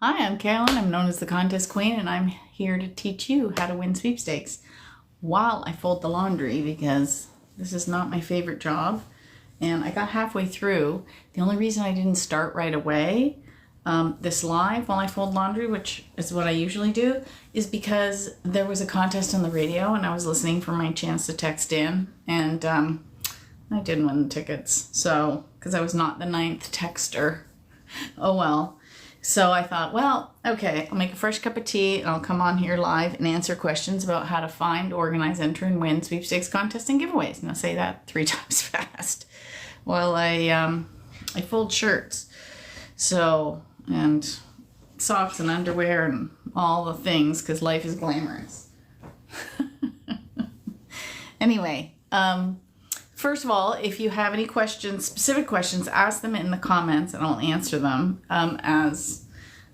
Hi, I'm Carolyn. I'm known as the Contest Queen, and I'm here to teach you how to win sweepstakes while I fold the laundry, because this is not my favorite job. And I got halfway through. The only reason I didn't start right away this live while I fold laundry, which is what I usually do, is because there was a contest on the radio and I was listening for my chance to text in, and I didn't win the tickets. So, because I was not the 9th texter. Oh well. So I thought, well, okay, I'll make a fresh cup of tea and I'll come on here live and answer questions about how to find, organize, enter, and win sweepstakes contests and giveaways. And I'll say that 3 times fast while I fold shirts. So, and socks and underwear and all the things, because life is glamorous. Anyway, first of all, if you have any questions, specific questions, ask them in the comments and I'll answer them as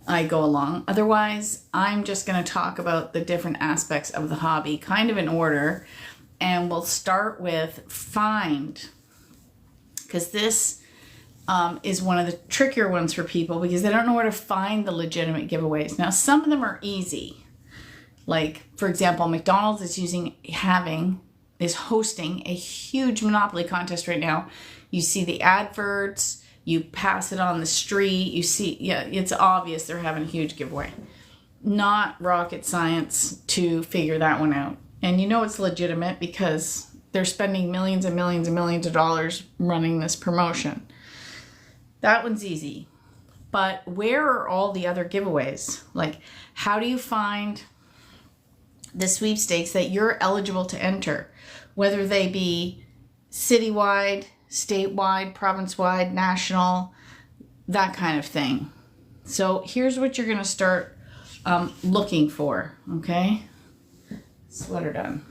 I go along. Otherwise, I'm just going to talk about the different aspects of the hobby, kind of in order. And we'll start with find, because this is one of the trickier ones for people because they don't know where to find the legitimate giveaways. Now, some of them are easy. Like, for example, McDonald's is hosting a huge Monopoly contest right now. You see the adverts, you pass it on the street, you see, yeah, it's obvious they're having a huge giveaway. Not rocket science to figure that one out. And you know it's legitimate because they're spending millions and millions and millions of dollars running this promotion. That one's easy. But where are all the other giveaways? Like, how do you find the sweepstakes that you're eligible to enter, whether they be citywide, statewide, province-wide, national, that kind of thing. So here's what you're going to start looking for, okay? Sweater done.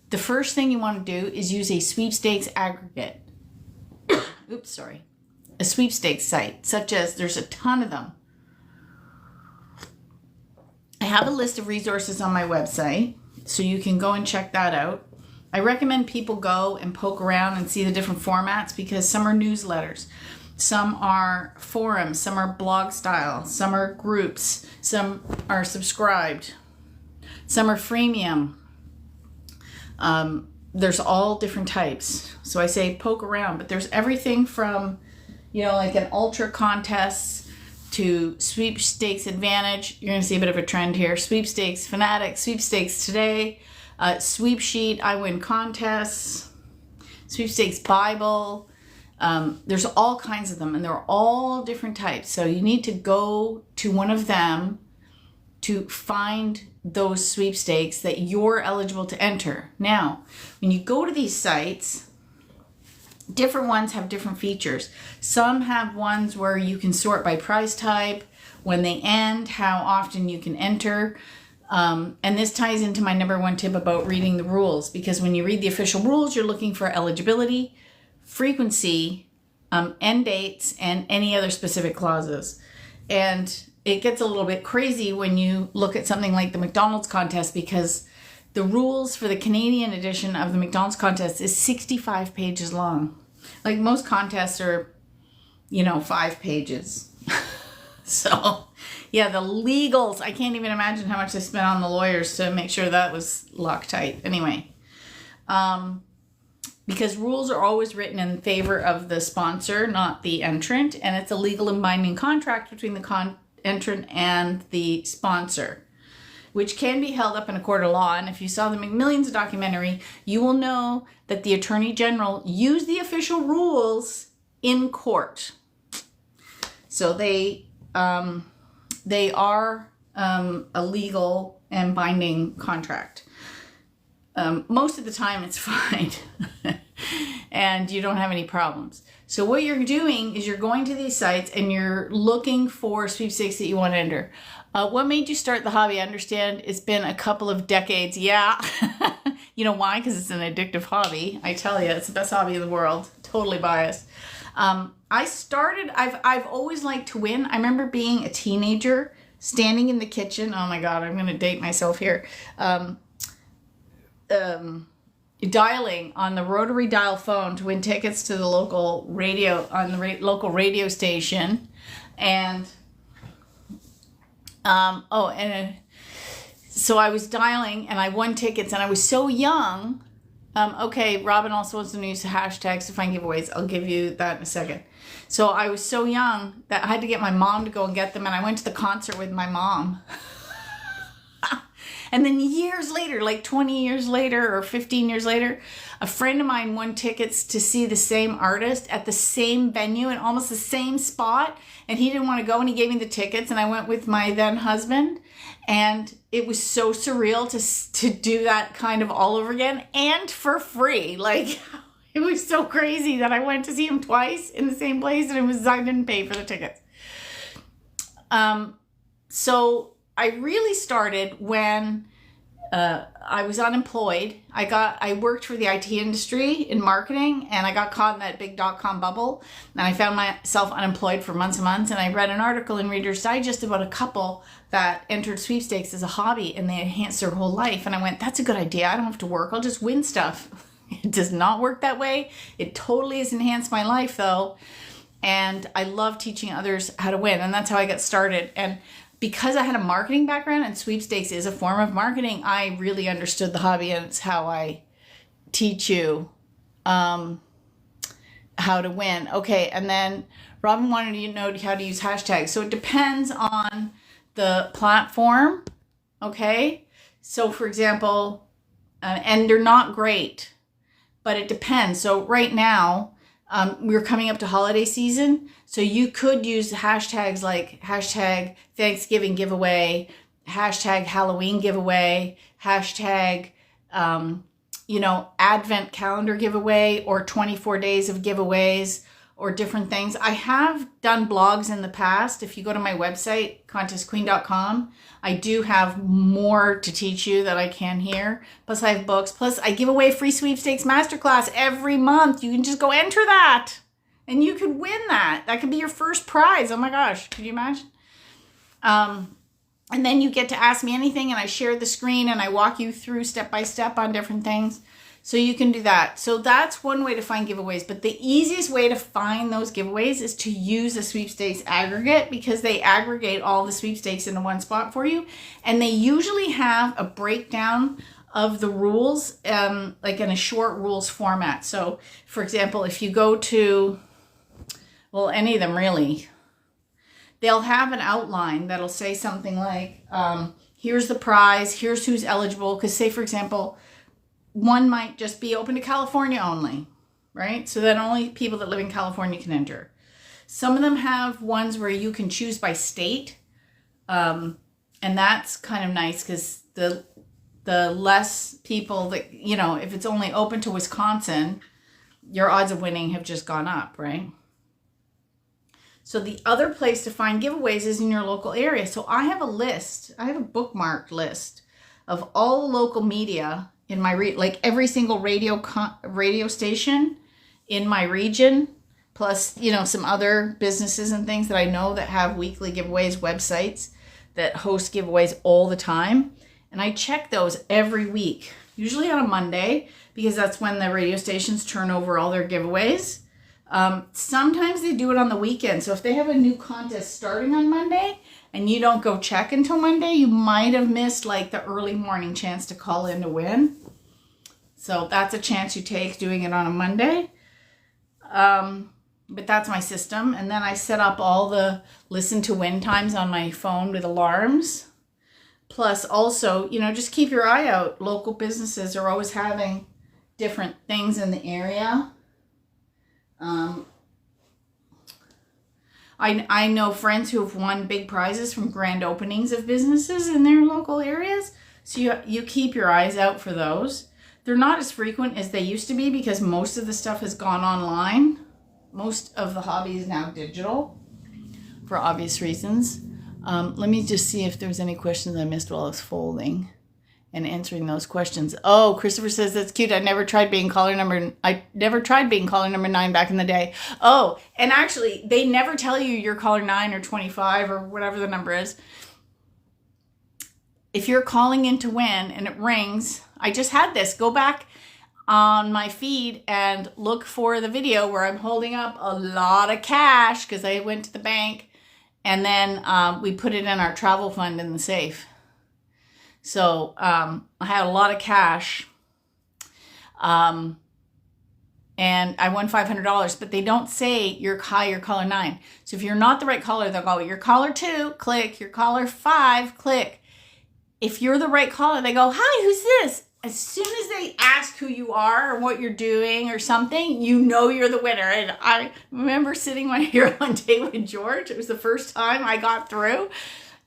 The first thing you want to do is use a sweepstakes aggregate. Oops, sorry. A sweepstakes site, such as, there's a ton of them. I have a list of resources on my website, so you can go and check that out. I recommend people go and poke around and see the different formats, because some are newsletters, some are forums, some are blog style, some are groups, some are subscribed, some are freemium. There's all different types. So I say poke around, but there's everything from, like an ultra contest to sweepstakes advantage. You're going to see a bit of a trend here. Sweepstakes fanatic, sweepstakes today, sweep sheet, I win contests, sweepstakes Bible. There's all kinds of them, and they're all different types. So you need to go to one of them to find those sweepstakes that you're eligible to enter. Now, when you go to these sites, different ones have different features. Some have ones where you can sort by prize type, when they end, how often you can enter. And this ties into my number 1 tip about reading the rules, because when you read the official rules, you're looking for eligibility, frequency, end dates, and any other specific clauses. And it gets a little bit crazy when you look at something like the McDonald's contest, because the rules for the Canadian edition of the McDonald's contest is 65 pages long. Like, most contests are, 5 pages. So, yeah, the legals, I can't even imagine how much they spent on the lawyers to make sure that was Loctite. Anyway, because rules are always written in favor of the sponsor, not the entrant, and it's a legal and binding contract between the entrant and the sponsor, which can be held up in a court of law. And if you saw the McMillions documentary, you will know that the Attorney General used the official rules in court. So they are a legal and binding contract. Most of the time it's fine and you don't have any problems. So what you're doing is you're going to these sites and you're looking for sweepstakes that you want to enter. What made you start the hobby? I understand it's been a couple of decades. Yeah. You know why? Because it's an addictive hobby. I tell you, it's the best hobby in the world. Totally biased. I've always liked to win. I remember being a teenager, standing in the kitchen. Oh my God, I'm going to date myself here. Dialing on the rotary dial phone to win tickets to the local radio, on the local radio station. And So I was dialing and I won tickets and I was so young. Okay, Robin also wants to use hashtags to find giveaways. I'll give you that in a second. So I was so young that I had to get my mom to go and get them, and I went to the concert with my mom. And then years later, like 20 years later or 15 years later, a friend of mine won tickets to see the same artist at the same venue in almost the same spot. And he didn't want to go, and he gave me the tickets, and I went with my then husband. And it was so surreal to do that kind of all over again, and for free. Like, it was so crazy that I went to see him twice in the same place, and I didn't pay for the tickets. So I really started when I was unemployed. I worked for the IT industry in marketing, and I got caught in that big .com bubble, and I found myself unemployed for months and months. And I read an article in Reader's Digest about a couple that entered sweepstakes as a hobby, and they enhanced their whole life. And I went, that's a good idea. I don't have to work. I'll just win stuff. It does not work that way. It totally has enhanced my life, though. And I love teaching others how to win. And that's how I got started. And because I had a marketing background, and sweepstakes is a form of marketing, I really understood the hobby, and it's how I teach you how to win. Okay, and then Robin wanted to know how to use hashtags. So it depends on the platform, okay? So for example, and they're not great, but it depends. So right now, we're coming up to holiday season, so you could use hashtags like hashtag Thanksgiving giveaway, hashtag Halloween giveaway, hashtag, Advent calendar giveaway, or 24 days of giveaways, or different things. I have done blogs in the past. If you go to my website, contestqueen.com, I do have more to teach you that I can here. Plus I have books. Plus I give away free sweepstakes masterclass every month. You can just go enter that and you could win that. That could be your first prize. Oh my gosh, could you imagine? And then you get to ask me anything, and I share the screen and I walk you through step by step on different things. So you can do that. So that's one way to find giveaways. But the easiest way to find those giveaways is to use a sweepstakes aggregate, because they aggregate all the sweepstakes into one spot for you. And they usually have a breakdown of the rules, like in a short rules format. So for example, if you go to, well, any of them really, they'll have an outline that'll say something like, here's the prize, here's who's eligible. Because say, for example, one might just be open to California only, right? So that only people that live in California can enter. Some of them have ones where you can choose by state. And that's kind of nice, because the less people that, if it's only open to Wisconsin, your odds of winning have just gone up, right? So the other place to find giveaways is in your local area. So I have a bookmarked list of all local media in my like every single radio station in my region, plus some other businesses and things that I know that have weekly giveaways, websites that host giveaways all the time, and I check those every week, usually on a Monday, because that's when the radio stations turn over all their giveaways. Sometimes they do it on the weekend, so if they have a new contest starting on Monday and you don't go check until Monday, you might have missed like the early morning chance to call in to win. So that's a chance you take doing it on a Monday. But that's my system. And then I set up all the listen to win times on my phone with alarms. Plus also, just keep your eye out. Local businesses are always having different things in the area. I know friends who have won big prizes from grand openings of businesses in their local areas. So you keep your eyes out for those. They're not as frequent as they used to be, because most of the stuff has gone online. Most of the hobby is now digital for obvious reasons. Let me just see if there's any questions I missed while I was folding and answering those questions. Oh, Christopher says that's cute. I never tried being caller number 9 back in the day. Oh, and actually, they never tell you you're caller 9 or 25 or whatever the number is. If you're calling in to win and it rings, I just had this. Go back on my feed and look for the video where I'm holding up a lot of cash, because I went to the bank And then we put it in our travel fund in the safe. So I had a lot of cash. And I won $500, but they don't say you're high or caller 9. So if you're not the right caller, they'll go, you're caller 2, click. You're caller 5, click. If you're the right caller, they go, hi, who's this? As soon as they ask who you are or what you're doing or something, you know you're the winner. And I remember sitting here one day with George. It was the first time I got through.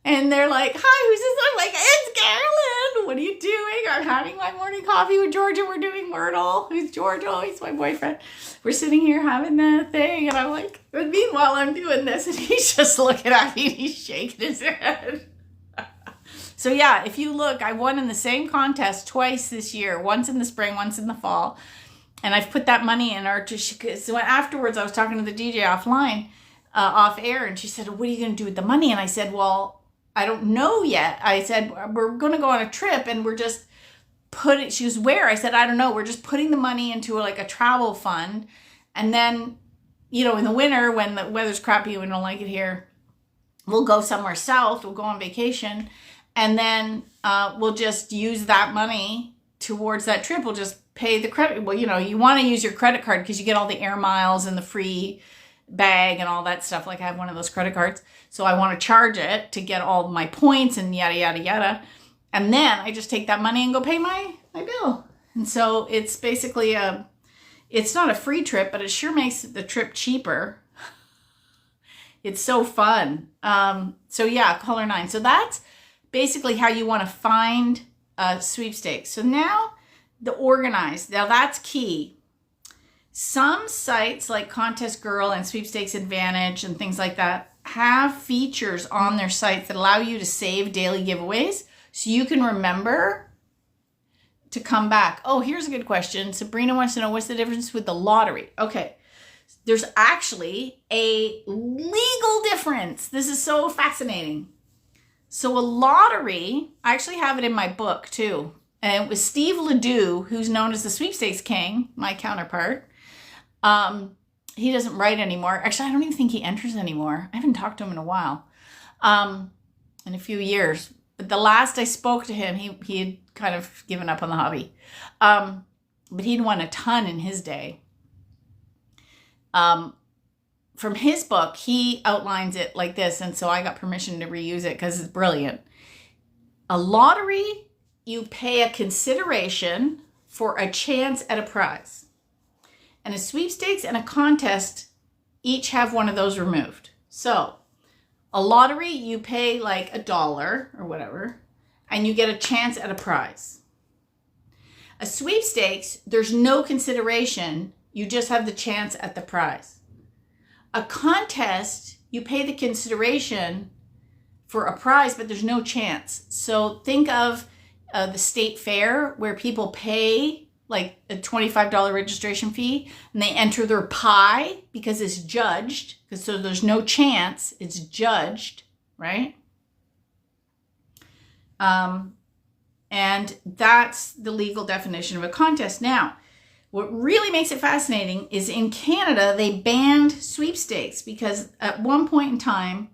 And they're like, hi, who's this? I'm like, it's Carolyn. What are you doing? I'm having my morning coffee with George and we're doing Wordle. Who's George? Oh, he's my boyfriend. We're sitting here having the thing. And I'm like, but meanwhile, I'm doing this. And he's just looking at me and he's shaking his head. So yeah, if you look, I won in the same contest twice this year. Once in the spring, once in the fall. And I've put that money in our, so afterwards I was talking to the DJ offline, off air. And she said, what are you going to do with the money? And I said, well, I don't know yet. I said, we're going to go on a trip and we're just putting, she goes, where? I said, I don't know. We're just putting the money into like a travel fund. And then, you know, in the winter when the weather's crappy and we don't like it here, we'll go somewhere south. We'll go on vacation. And then we'll just use that money towards that trip. We'll just pay the credit. Well, you know, you want to use your credit card because you get all the air miles and the free bag and all that stuff. Like I have one of those credit cards. So I want to charge it to get all my points and yada, yada, yada. And then I just take that money and go pay my bill. And so it's basically it's not a free trip, but it sure makes the trip cheaper. It's so fun. So yeah, caller 9. So that's basically how you want to find sweepstakes. So now the organized, now that's key. Some sites like Contest Girl and Sweepstakes Advantage and things like that have features on their sites that allow you to save daily giveaways so you can remember to come back. Oh, here's a good question. Sabrina wants to know, what's the difference with the lottery? Okay, there's actually a legal difference. This is so fascinating. So a lottery, I actually have it in my book too. And it was Steve Ledoux, who's known as the Sweepstakes King, my counterpart. He doesn't write anymore. Actually, I don't even think he enters anymore. I haven't talked to him in a while, in a few years. But the last I spoke to him, he had kind of given up on the hobby. But he'd won a ton in his day. From his book, he outlines it like this. And so I got permission to reuse it because it's brilliant. A lottery, you pay a consideration for a chance at a prize. And a sweepstakes and a contest each have one of those removed. So a lottery, you pay like $1 or whatever, and you get a chance at a prize. A sweepstakes, there's no consideration. You just have the chance at the prize. A contest, you pay the consideration for a prize, but there's no chance. So think of the state fair where people pay like a $25 registration fee and they enter their pie because it's judged. Because so there's no chance, it's judged, right? And that's the legal definition of a contest. Now, what really makes it fascinating is in Canada, they banned sweepstakes because at one point in time,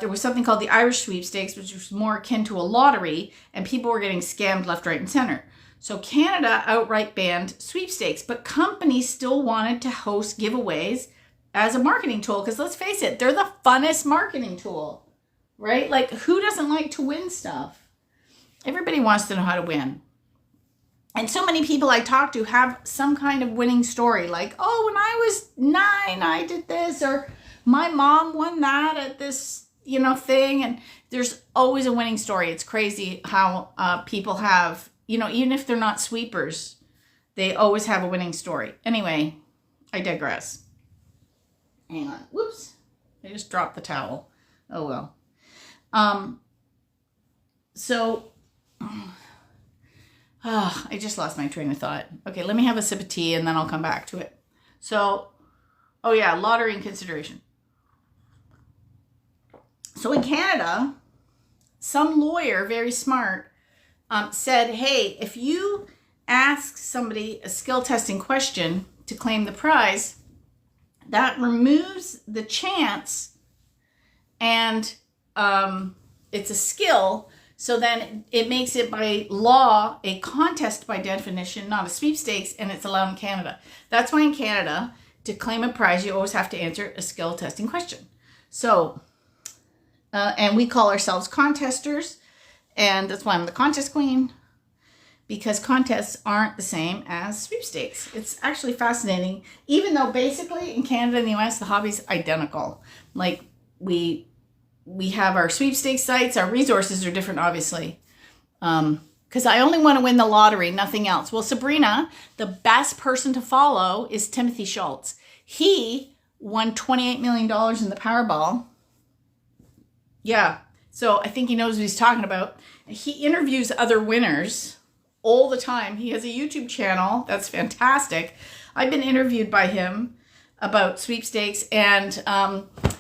there was something called the Irish sweepstakes, which was more akin to a lottery, and people were getting scammed left, right, and center. So Canada outright banned sweepstakes, but companies still wanted to host giveaways as a marketing tool. Because let's face it, they're the funnest marketing tool, right? Like who doesn't like to win stuff? Everybody wants to know how to win. And so many people I talk to have some kind of winning story. Like, oh, when I was 9, I did this, or my mom won that at this, you know, thing. And there's always a winning story. It's crazy how people have, you know, even if they're not sweepers, they always have a winning story. Anyway, I digress. Hang on. Whoops. I just dropped the towel. Oh, well. I just lost my train of thought. Okay, let me have a sip of tea and then I'll come back to it. So, oh yeah, lottery in consideration. So in Canada, some lawyer, very smart, said, hey, if you ask somebody a skill testing question to claim the prize, that removes the chance and it's a skill. So then it makes it by law a contest by definition, not a sweepstakes, and it's allowed in Canada. That's why in Canada, to claim a prize, you always have to answer a skill testing question. So, and we call ourselves contesters, and that's why I'm the contest queen, because contests aren't the same as sweepstakes. It's actually fascinating, even though basically in Canada and the US, the hobby's identical. Like we have our sweepstakes sites, our resources are different, obviously. Because I only want to win the lottery, nothing else. Well, Sabrina, the best person to follow is Timothy Schultz. He won $28 million in the Powerball. Yeah, so I think he knows what he's talking about. He interviews other winners all the time. He has a YouTube channel that's fantastic. I've been interviewed by him about sweepstakes, and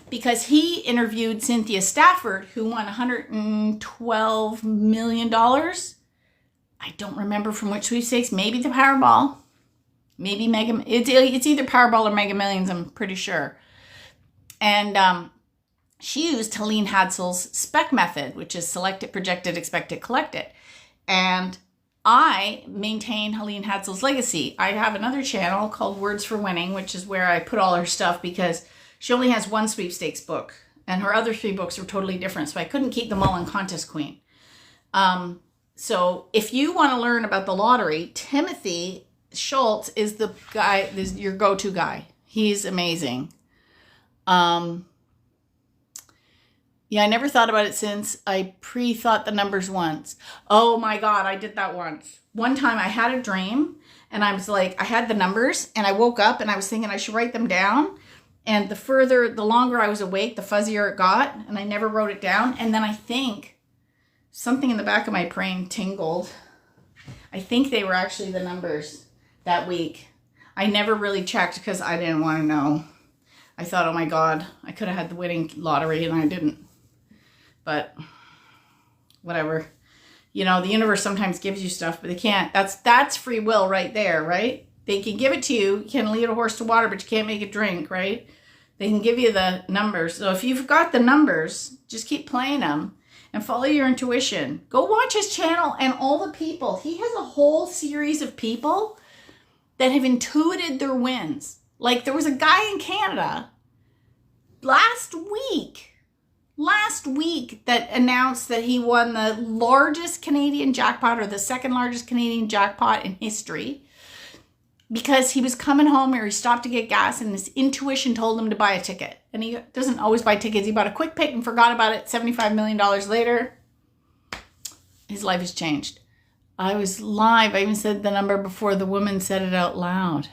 because he interviewed Cynthia Stafford, who won $112 million. I don't remember from which sweepstakes, maybe the Powerball, maybe Mega. It's either Powerball or Mega Millions, I'm pretty sure. And she used Helene Hadsel's spec method, which is select it, project it, expect it, collect it. And I maintain Helene Hadsel's legacy. I have another channel called Words for Winning, which is where I put all her stuff because she only has one sweepstakes book and her other 3 books are totally different. So I couldn't keep them all in Contest Queen. So if you want to learn about the lottery, Timothy Schultz is the guy, is your go-to guy. He's amazing. Yeah, I never thought about it since I pre-thought the numbers once. Oh my God, I did that once. One time I had a dream and I was like, I had the numbers and I woke up and I was thinking I should write them down. And the longer I was awake, the fuzzier it got, and I never wrote it down. And then I think something in the back of my brain tingled. I think they were actually the numbers that week. I never really checked because I didn't want to know. I thought, oh my God, I could have had the winning lottery and I didn't. But whatever. You know, the universe sometimes gives you stuff, but they can't. That's free will right there, right? They can give it to you. You can lead a horse to water, but you can't make it drink, right? They can give you the numbers. So if you've got the numbers, just keep playing them and follow your intuition. Go watch his channel and all the people. He has a whole series of people that have intuited their wins. Like there was a guy in Canada last week that announced that he won the largest Canadian jackpot, or the second largest Canadian jackpot in history, because he was coming home or he stopped to get gas and his intuition told him to buy a ticket. And he doesn't always buy tickets. He bought a quick pick and forgot about it. $75 million later, his life has changed. I was live. I even said the number before the woman said it out loud.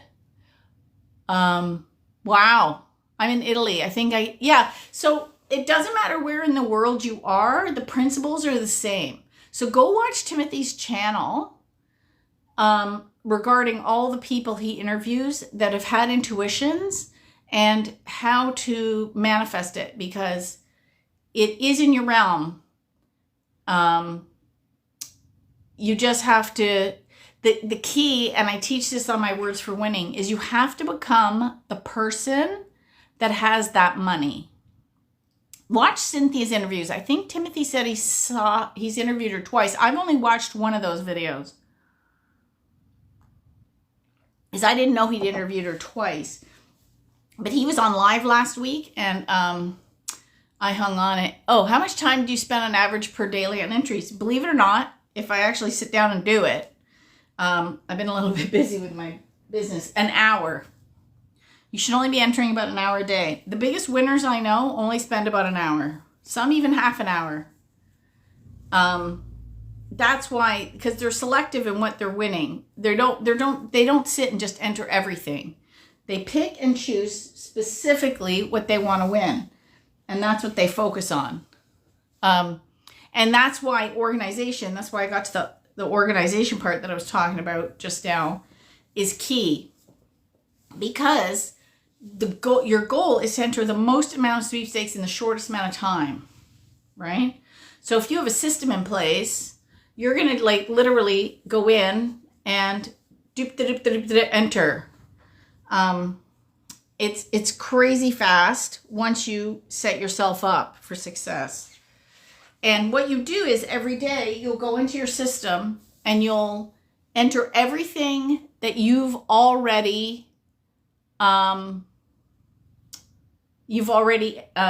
Wow. I'm in Italy. So it doesn't matter where in the world you are. The principles are the same. So go watch Timothy's channel regarding all the people he interviews that have had intuitions and how to manifest it, because it is in your realm. You just have to, the key, and I teach this on my Words for Winning, is you have to become the person that has that money. Watch Cynthia's interviews. I think Timothy said he's interviewed her twice. I've only watched one of those videos, because I didn't know he'd interviewed her twice. But he was on live last week, and I hung on it. Oh, how much time do you spend on average per daily on entries? Believe it or not, if I actually sit down and do it, I've been a little bit busy with my business. An hour. You should only be entering about an hour a day. The biggest winners I know only spend about an hour. Some even half an hour. That's why, because they're selective in what they're winning. They don't sit and just enter everything. They pick and choose specifically what they want to win. And that's what they focus on. And that's why organization, that's why I got to the organization part that I was talking about just now, is key. Because your goal is to enter the most amount of sweepstakes in the shortest amount of time, right? So if you have a system in place, you're going to like literally go in and enter. It's crazy fast once you set yourself up for success. And what you do is every day you'll go into your system and you'll enter everything that you've already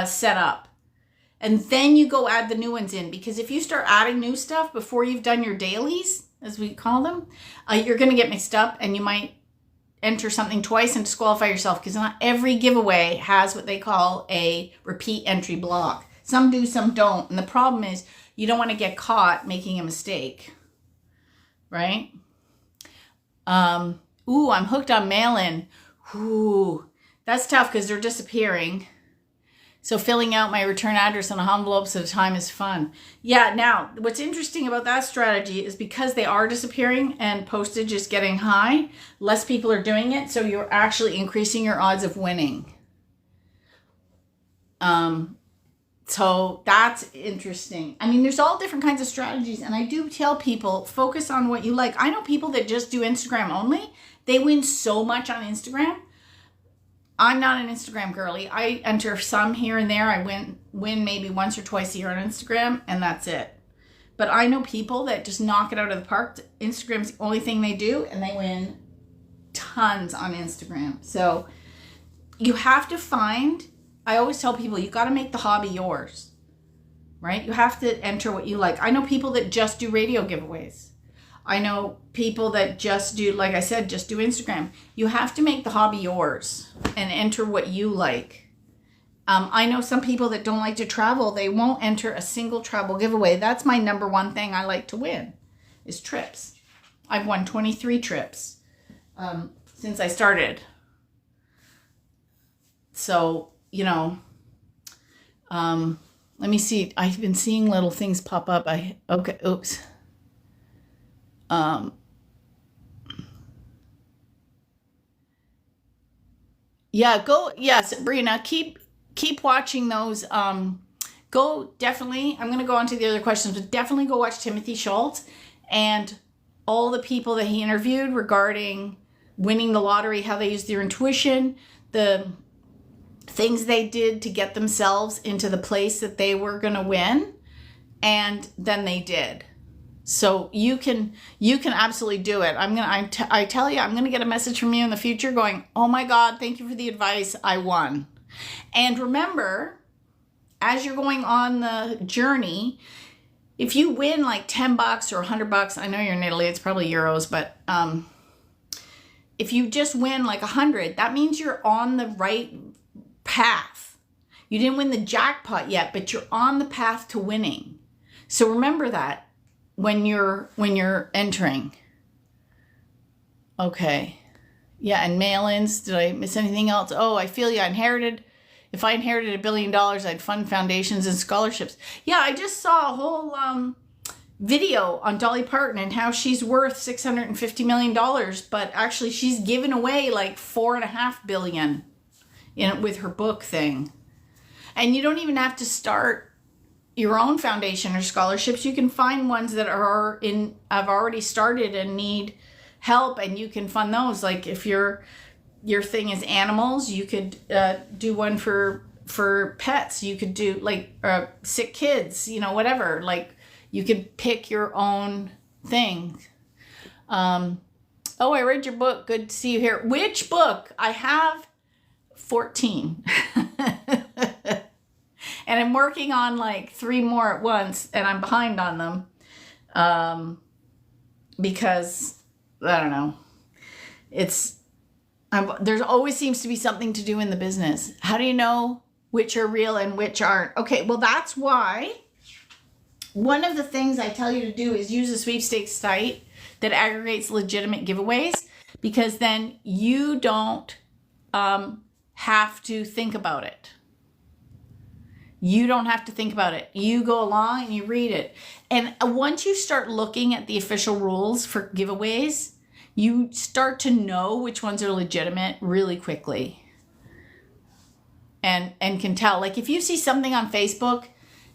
set up. And then you go add the new ones in, because if you start adding new stuff before you've done your dailies, as we call them, you're going to get mixed up and you might enter something twice and disqualify yourself, because not every giveaway has what they call a repeat entry block. Some do, some don't. And the problem is you don't want to get caught making a mistake, right? Ooh, I'm hooked on mail-in. Ooh, that's tough because they're disappearing. So filling out my return address on envelopes at a time is fun. Yeah, now, what's interesting about that strategy is because they are disappearing and postage is getting high, less people are doing it, so you're actually increasing your odds of winning. So that's interesting. I mean, there's all different kinds of strategies, and I do tell people, focus on what you like. I know people that just do Instagram only. They win so much on Instagram. I'm not an Instagram girly. I enter some here and there. I win maybe once or twice a year on Instagram, and that's it. But I know people that just knock it out of the park. Instagram's the only thing they do, and they win tons on Instagram. So you have to find, I always tell people, you got to make the hobby yours, right? You have to enter what you like. I know people that just do radio giveaways. I know people that just do, like I said, just do Instagram. You have to make the hobby yours and enter what you like. I know some people that don't like to travel. They won't enter a single travel giveaway. That's my number one thing I like to win, is trips. I've won 23 trips since I started. So, let me see. I've been seeing little things pop up. Oops. Sabrina, keep watching those. Definitely, I'm going to go on to the other questions, but definitely go watch Timothy Schultz and all the people that he interviewed regarding winning the lottery, how they used their intuition, the things they did to get themselves into the place that they were going to win, and then they did. So you can absolutely do it. I tell you, I'm going to get a message from you in the future going, oh my God, thank you for the advice. I won. And remember, as you're going on the journey, if you win like $10 or $100, I know you're in Italy, it's probably euros, but if you just win like 100, that means you're on the right path. You didn't win the jackpot yet, but you're on the path to winning. So remember that when you're entering. Okay. Yeah, and mail-ins. Did I miss anything else? Oh, I feel you. If I inherited $1 billion, I'd fund foundations and scholarships. Yeah, I just saw a whole video on Dolly Parton and how she's worth $650 million, but actually she's given away like $4.5 billion with her book thing. And you don't even have to start your own foundation or scholarships. You can find ones that have already started and need help, and you can fund those. Like if your thing is animals, you could do one for pets. You could do like sick kids, whatever. Like you could pick your own thing. Oh, I read your book. Good to see you here. Which book? I have 14. And I'm working on like 3 more at once, and I'm behind on them because, I don't know, there always seems to be something to do in the business. How do you know which are real and which aren't? Okay, well, that's why one of the things I tell you to do is use a sweepstakes site that aggregates legitimate giveaways, because then you don't have to think about it. You don't have to think about it. You go along and you read it. And once you start looking at the official rules for giveaways, you start to know which ones are legitimate really quickly. And can tell. Like if you see something on Facebook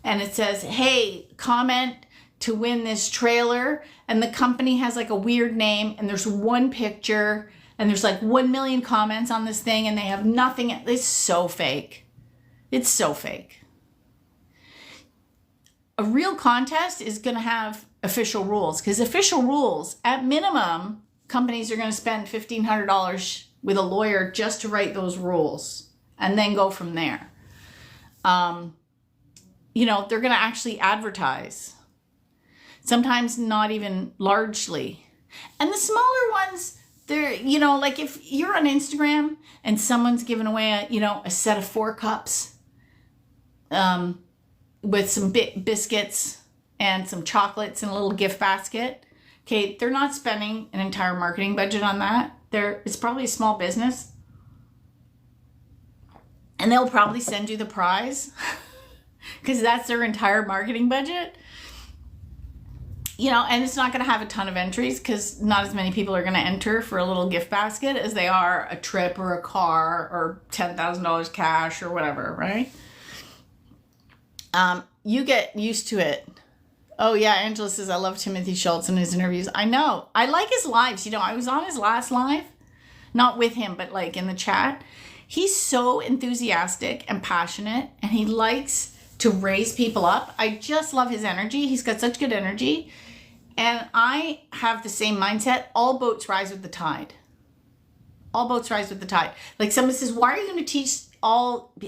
and it says, hey, comment to win this trailer, and the company has like a weird name and there's one picture and there's like 1 million comments on this thing and they have nothing. It's so fake. It's so fake. A real contest is going to have official rules, because official rules, at minimum, companies are going to spend $1,500 with a lawyer just to write those rules and then go from there. You know, they're going to actually advertise. Sometimes not even largely. And the smaller ones, they're, you know, like if you're on Instagram and someone's giving away a set of 4 cups with some biscuits and some chocolates and a little gift basket. Okay, they're not spending an entire marketing budget on that. It's probably a small business. And they'll probably send you the prize because that's their entire marketing budget. You know, and it's not going to have a ton of entries because not as many people are going to enter for a little gift basket as they are a trip or a car or $10,000 cash or whatever, right? You get used to it. Oh yeah, Angela says, I love Timothy Schultz and his interviews. I know. I like his lives. You know, I was on his last live, not with him, but like in the chat. He's so enthusiastic and passionate, and he likes to raise people up. I just love his energy. He's got such good energy. And I have the same mindset. All boats rise with the tide. All boats rise with the tide. Like someone says, why are you going to teach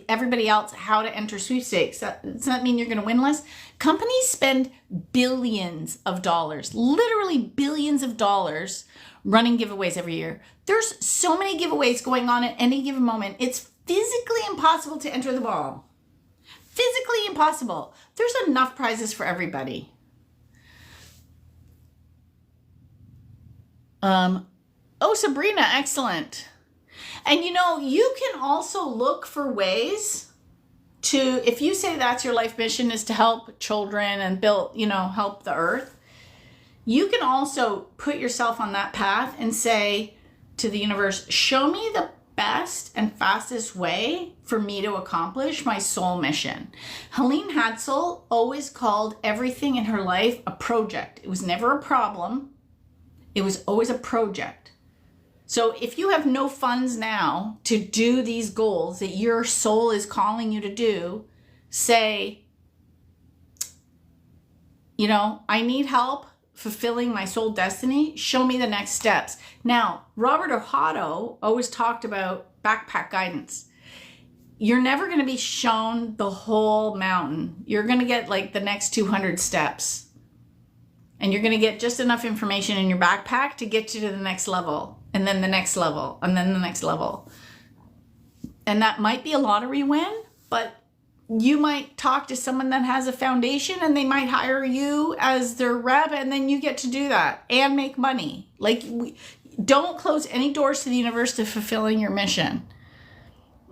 everybody else how to enter sweepstakes? Does that mean you're going to win less? Companies spend billions of dollars, literally billions of dollars, running giveaways every year. There's so many giveaways going on at any given moment. It's physically impossible to enter them all. Physically impossible. There's enough prizes for everybody. Oh, Sabrina, excellent. And you know, you can also look for ways to, if you say that's your life mission is to help children and build, you know, help the earth, you can also put yourself on that path and say to the universe, show me the best and fastest way for me to accomplish my soul mission. Helene Hadsel always called everything in her life a project. It was never a problem. It was always a project. So if you have no funds now to do these goals that your soul is calling you to do, say, you know, I need help fulfilling my soul destiny. Show me the next steps. Now, Robert Ohotto always talked about backpack guidance. You're never going to be shown the whole mountain. You're going to get like the next 200 steps. And you're going to get just enough information in your backpack to get you to the next level, and then the next level, and then the next level. And that might be a lottery win, but you might talk to someone that has a foundation and they might hire you as their rep, and then you get to do that and make money. Like, don't close any doors to the universe to fulfilling your mission.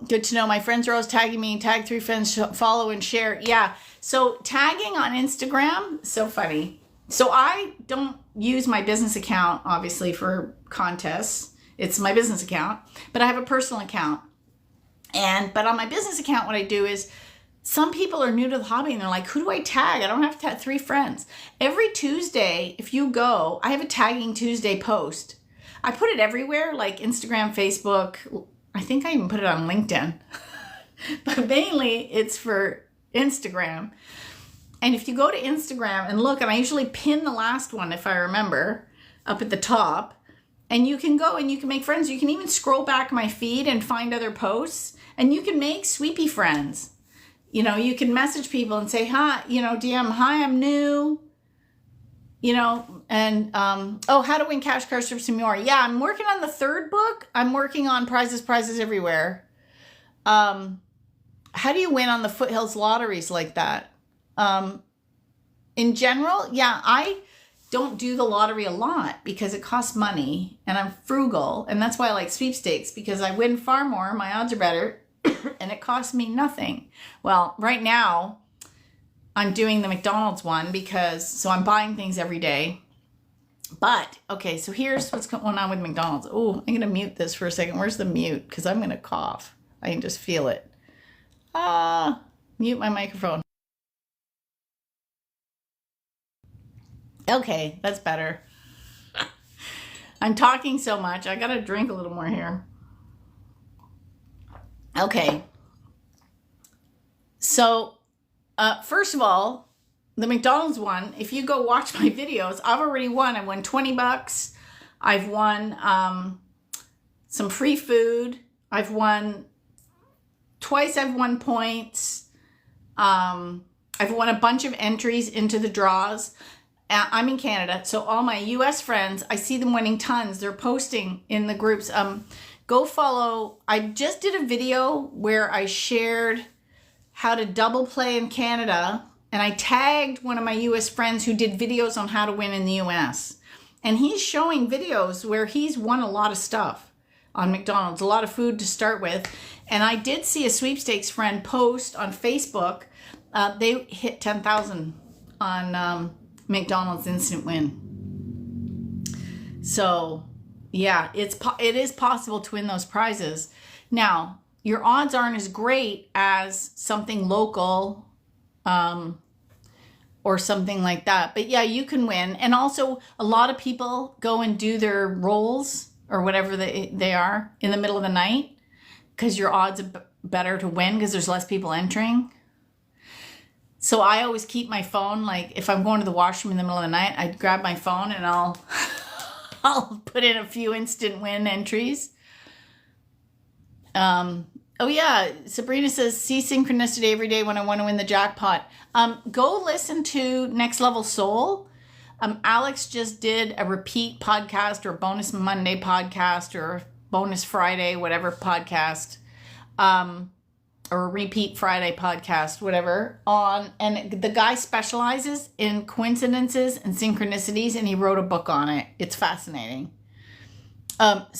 Good to know. My friends are always tagging me. Tag 3 friends, follow and share. Yeah. So tagging on Instagram, so funny. So I don't use my business account, obviously, for contests. It's my business account, but I have a personal account. But on my business account, what I do is, some people are new to the hobby and they're like, who do I tag? I don't have to tag 3 friends. Every Tuesday, if you go, I have a tagging Tuesday post. I put it everywhere, like Instagram, Facebook. I think I even put it on LinkedIn. But mainly it's for Instagram. And if you go to Instagram and look, and I usually pin the last one, if I remember, up at the top, and you can go and you can make friends. You can even scroll back my feed and find other posts, and you can make sweepy friends. You know, you can message people and say, hi, you know, DM, hi, I'm new, you know, and, oh, how to win cash cars for Simora. Yeah, I'm working on the 3rd book. I'm working on prizes everywhere. How do you win on the foothills lotteries like that? In general, yeah, I don't do the lottery a lot because it costs money and I'm frugal. And that's why I like sweepstakes, because I win far more. My odds are better and it costs me nothing. Well, right now I'm doing the McDonald's one so I'm buying things every day. But okay, so here's what's going on with McDonald's. Oh, I'm going to mute this for a second. Where's the mute? Because I'm going to cough. I can just feel it. Mute my microphone. Okay, that's better. I'm talking so much. I got to drink a little more here. Okay. So, first of all, the McDonald's one, if you go watch my videos, I've already won. I won $20. I've won some free food. I've won twice. I've won points. I've won a bunch of entries into the draws. I'm in Canada, so all my US friends, I see them winning tons. They're posting in the groups. Go follow. I just did a video where I shared how to double play in Canada, and I tagged one of my US friends who did videos on how to win in the US. And he's showing videos where he's won a lot of stuff on McDonald's, a lot of food to start with. And I did see a sweepstakes friend post on Facebook. They hit 10,000 on McDonald's Instant Win. So yeah, it is possible to win those prizes. Now, your odds aren't as great as something local or something like that. But yeah, you can win. And also, a lot of people go and do their rolls or whatever they are in the middle of the night because your odds are better to win because there's less people entering. So I always keep my phone, like if I'm going to the washroom in the middle of the night, I grab my phone and I'll put in a few instant win entries. Oh yeah, Sabrina says, see synchronicity every day when I want to win the jackpot. Go listen to Next Level Soul. Alex just did a repeat podcast or bonus Monday podcast or bonus Friday, whatever podcast, or a repeat Friday podcast, whatever, and the guy specializes in coincidences and synchronicities, and he wrote a book on it. It's fascinating. What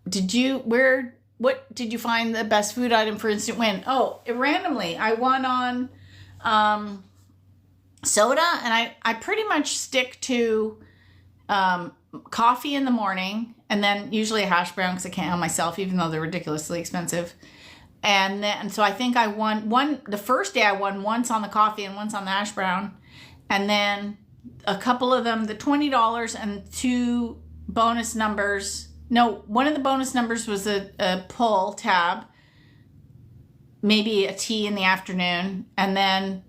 did you find the best food item for instant win? Oh, randomly, I won on soda, and I pretty much stick to coffee in the morning, and then usually a hash brown because I can't help myself, even though they're ridiculously expensive. And so I think I won the first day. I won once on the coffee and once on the hash brown, and then a couple of them, the $20 and two bonus numbers. No, one of the bonus numbers was a pull tab, maybe a tea in the afternoon. And then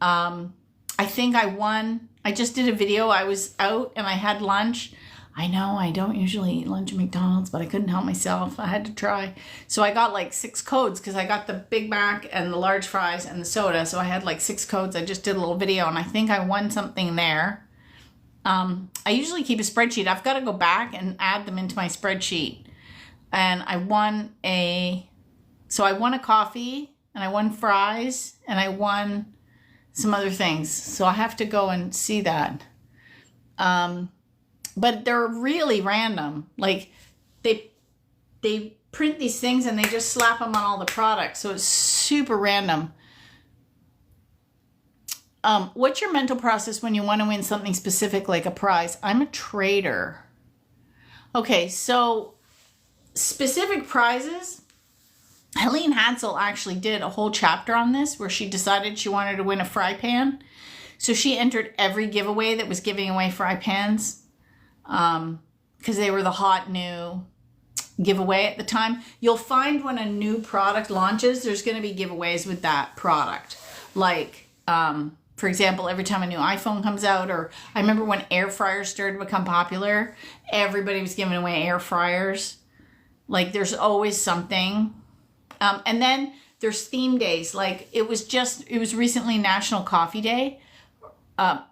I think I won. I just did a video. I was out and I had lunch. I know I don't usually eat lunch at McDonald's, but I couldn't help myself. I had to try. So I got like 6 codes because I got the Big Mac and the large fries and the soda. So I had like 6 codes. I just did a little video and I think I won something there. I usually keep a spreadsheet. I've got to go back and add them into my spreadsheet. And I won a coffee and I won fries and I won some other things. So I have to go and see that. But they're really random. Like they print these things and they just slap them on all the products. So it's super random. What's your mental process when you want to win something specific like a prize? I'm a trader. Okay, so specific prizes. Helene Hansel actually did a whole chapter on this where she decided she wanted to win a fry pan. So she entered every giveaway that was giving away fry pans because they were the hot new giveaway at the time. You'll find when a new product launches, there's going to be giveaways with that product. Like, for example, every time a new iPhone comes out, or I remember when air fryers started to become popular, everybody was giving away air fryers. Like there's always something. And then there's theme days. Like it was recently National Coffee Day.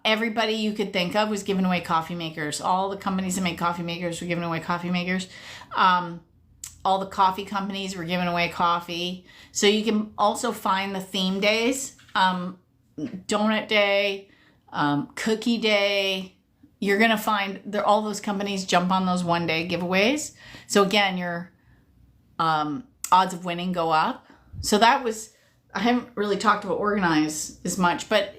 Everybody you could think of was giving away coffee makers. All the companies that make coffee makers were giving away coffee makers. All the coffee companies were giving away coffee. So you can also find the theme days. Donut Day, Cookie Day. You're going to find all those companies jump on those one-day giveaways. So again, your odds of winning go up. So that was, I haven't really talked about organize as much, but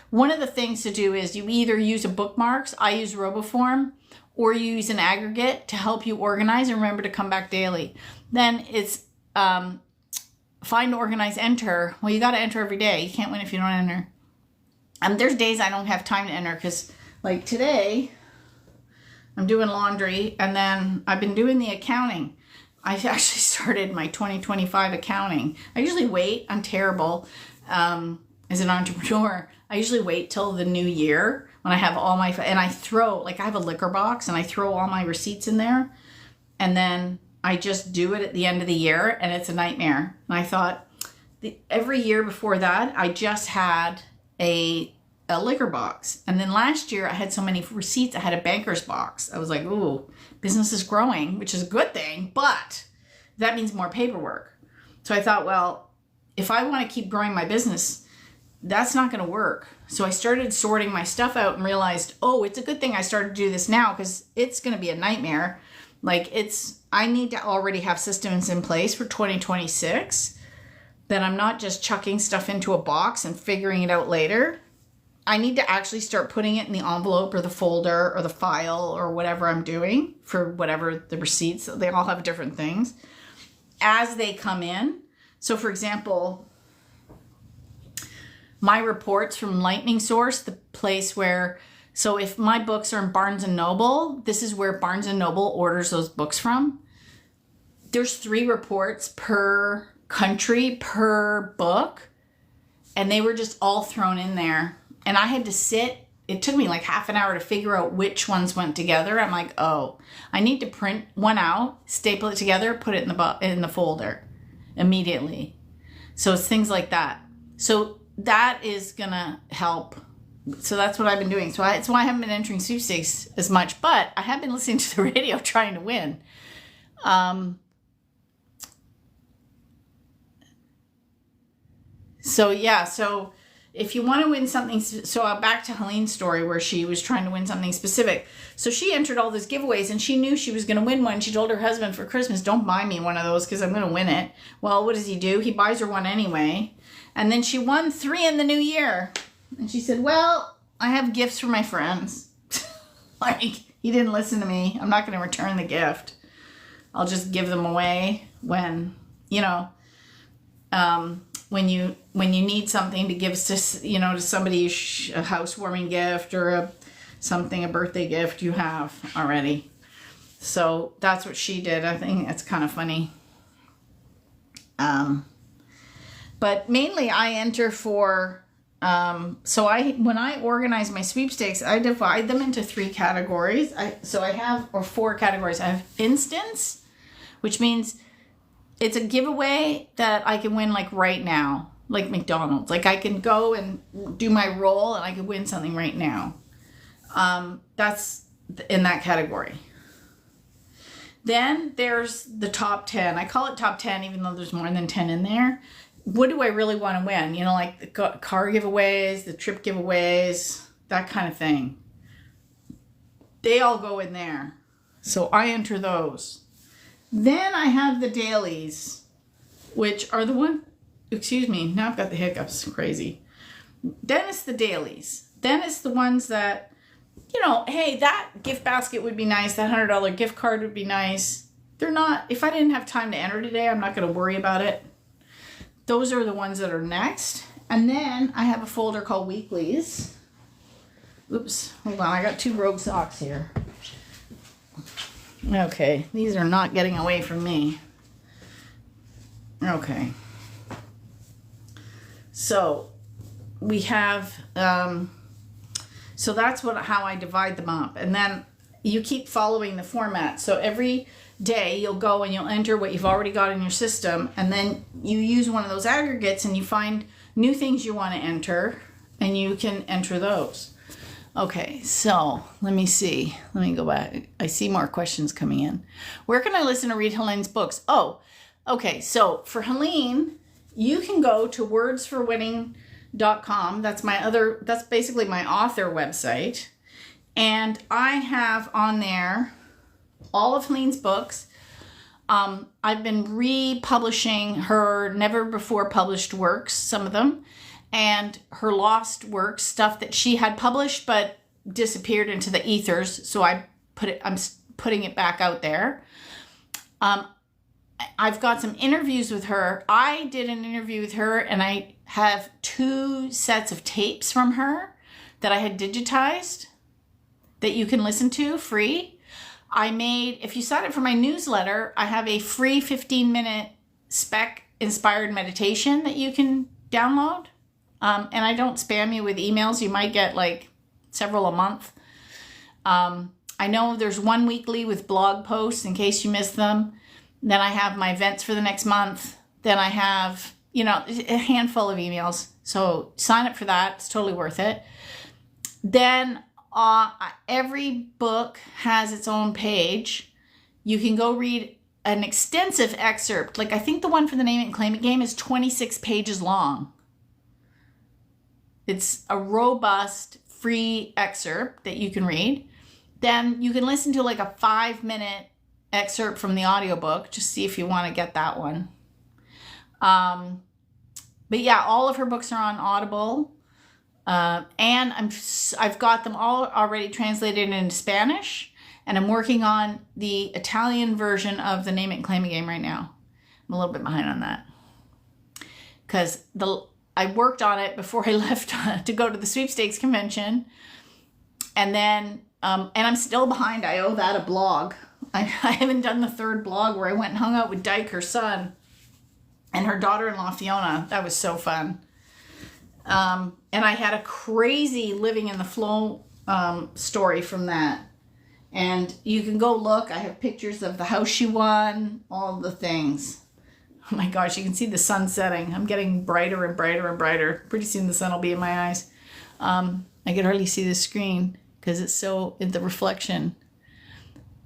one of the things to do is you either use a bookmarks, I use RoboForm, or you use an aggregate to help you organize and remember to come back daily. Then it's find, organize, enter. Well, you got to enter every day. You can't win if you don't enter. There's days I don't have time to enter because like today, I'm doing laundry, and then I've been doing the accounting. I actually started my 2025 accounting. I usually wait. I'm terrible as an entrepreneur. I usually wait till the new year when I have all my, and I throw, like I have a liquor box and I throw all my receipts in there. And then I just do it at the end of the year, and it's a nightmare. And I thought every year before that, I just had a liquor box. And then last year I had so many receipts, I had a banker's box. I was like, ooh, business is growing, which is a good thing, but that means more paperwork. So I thought, well, if I want to keep growing my business, that's not going to work. So I started sorting my stuff out and realized, oh, it's a good thing I started to do this now, because it's going to be a nightmare. Like I need to already have systems in place for 2026, that I'm not just chucking stuff into a box and figuring it out later. I need to actually start putting it in the envelope or the folder or the file or whatever I'm doing for whatever the receipts. They all have different things as they come in. So for example, my reports from Lightning Source, the place where, so if my books are in Barnes & Noble, this is where Barnes & Noble orders those books from. There's 3 reports per country, per book, and they were just all thrown in there. And I had to sit, it took me like half an hour to figure out which ones went together. I'm like, oh, I need to print one out, staple it together, put it in the folder immediately. So it's things like that. So that is gonna help. So that's what I've been doing. So it's why I haven't been entering sweepstakes as much, but I have been listening to the radio trying to win. So yeah, so if you want to win something, so back to Helene's story where she was trying to win something specific. So she entered all those giveaways and she knew she was going to win one. She told her husband for Christmas, don't buy me one of those because I'm going to win it. Well, what does he do? He buys her one anyway. And then she won 3 in the new year. And she said, well, I have gifts for my friends. Like, he didn't listen to me. I'm not going to return the gift. I'll just give them away when, you know, when you need something to give to, you know, to somebody, a housewarming gift or a birthday gift you have already. So that's what she did. I think it's kind of funny. But mainly I enter for, when I organize my sweepstakes, I divide them into 3 categories. 4 categories. I have instance, which means it's a giveaway that I can win like right now, like McDonald's. Like I can go and do my roll and I can win something right now. That's in that category. Then there's the top 10. I call it top 10 even though there's more than 10 in there. What do I really want to win? You know, like the car giveaways, the trip giveaways, that kind of thing. They all go in there. So I enter those. Then I have the dailies, which are the one, excuse me, now I've got the hiccups, crazy. Then it's the dailies. Then it's the ones that, you know, hey, that gift basket would be nice. That $100 gift card would be nice. They're not, if I didn't have time to enter today, I'm not going to worry about it. Those are the ones that are next. And then I have a folder called weeklies. Oops, hold on, I got 2 rogue socks here. Okay, these are not getting away from me. Okay. So we have, so that's how I divide them up. And then you keep following the format. So every day you'll go and you'll enter what you've already got in your system. And then you use one of those aggregates and you find new things you want to enter and you can enter those. Okay, so let me see. Let me go back. I see more questions coming in. Where can I listen to read Helene's books? Oh, okay. So for Helene, you can go to wordsforwinning.com. That's basically my author website. And I have on there all of Helene's books. I've been republishing her never before published works, some of them, and her lost works, stuff that she had published but disappeared into the ethers. So I'm putting it back out there. I've got some interviews with her. I did an interview with her and I have 2 sets of tapes from her that I had digitized that you can listen to free. if you sign up for my newsletter, I have a free 15-minute spec inspired meditation that you can download. And I don't spam you with emails. You might get like several a month. I know there's one weekly with blog posts in case you miss them. Then I have my events for the next month. Then I have, a handful of emails. So sign up for that. It's totally worth it. Then every book has its own page. You can go read an extensive excerpt. Like I think the one for the Name It and Claim It game is 26 pages long. It's a robust, free excerpt that you can read. Then you can listen to like a 5-minute excerpt from the audiobook. Just see if you want to get that one. But yeah, all of her books are on Audible. And I've got them all already translated into Spanish, and I'm working on the Italian version of the Name It and Claim It game right now. I'm a little bit behind on that because I worked on it before I left to go to the sweepstakes convention, and then and I'm still behind. I owe that a blog. I haven't done the third blog where I went and hung out with Dyke, her son, and her daughter-in-law Fiona. That was so fun. And I had a crazy living in the flow story from that. And you can go look. I have pictures of the house she won, all the things. Oh my gosh, you can see the sun setting. I'm getting brighter and brighter and brighter. Pretty soon the sun will be in my eyes. I can hardly see the screen because it's so in the reflection.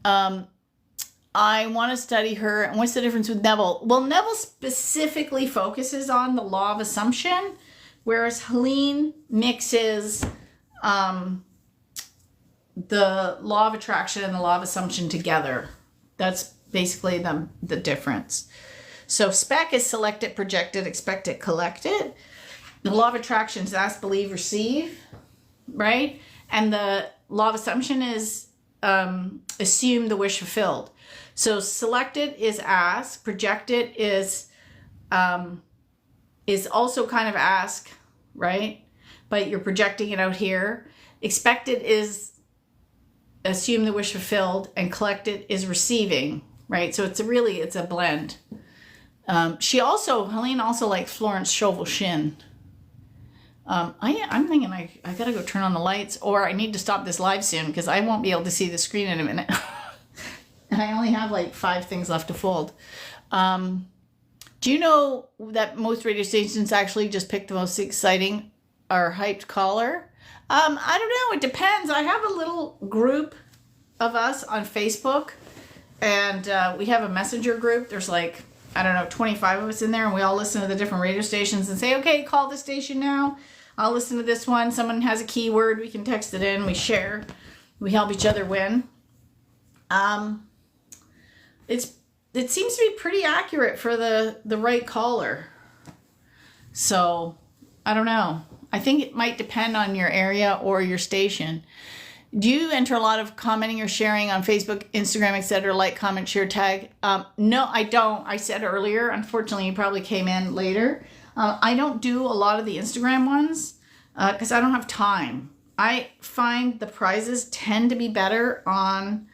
I want to study her. And what's the difference with Neville? Well, Neville specifically focuses on the law of assumption, whereas Helene mixes the law of attraction and the law of assumption together. That's basically the difference. So spec is select it, project it, expect it, collect it. The law of attraction is ask, believe, receive, right? And the law of assumption is assume the wish fulfilled. So select it is ask, project it is also kind of ask, right? But you're projecting it out here. Expected is assume the wish fulfilled, and collected is receiving, right? So it's a blend. Helene also likes Florence Scovel-Shinn. I'm thinking I gotta go turn on the lights, or I need to stop this live soon because I won't be able to see the screen in a minute. And I only have like 5 things left to fold. Do you know that most radio stations actually just pick the most exciting or hyped caller? I don't know. It depends. I have a little group of us on Facebook, and we have a messenger group. There's 25 of us in there, and we all listen to the different radio stations and say, okay, call this station now. I'll listen to this one. Someone has a keyword. We can text it in. We share. We help each other win. It seems to be pretty accurate for the right caller. So, I don't know. I think it might depend on your area or your station. Do you enter a lot of commenting or sharing on Facebook, Instagram, etc., like, comment, share, tag? No, I don't. I said earlier, unfortunately, you probably came in later. I don't do a lot of the Instagram ones because I don't have time. I find the prizes tend to be better on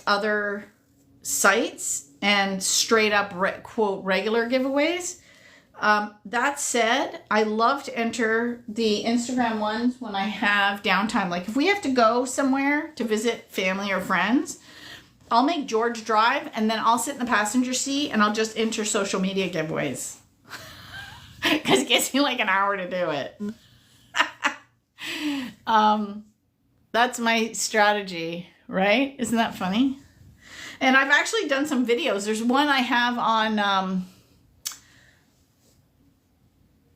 other sites and straight up quote regular giveaways. That said, I love to enter the Instagram ones when I have downtime. Like if we have to go somewhere to visit family or friends, I'll make George drive and then I'll sit in the passenger seat and I'll just enter social media giveaways. Because it gives me like an hour to do it. That's my strategy, right? Isn't that funny? And I've actually done some videos. There's one I have on,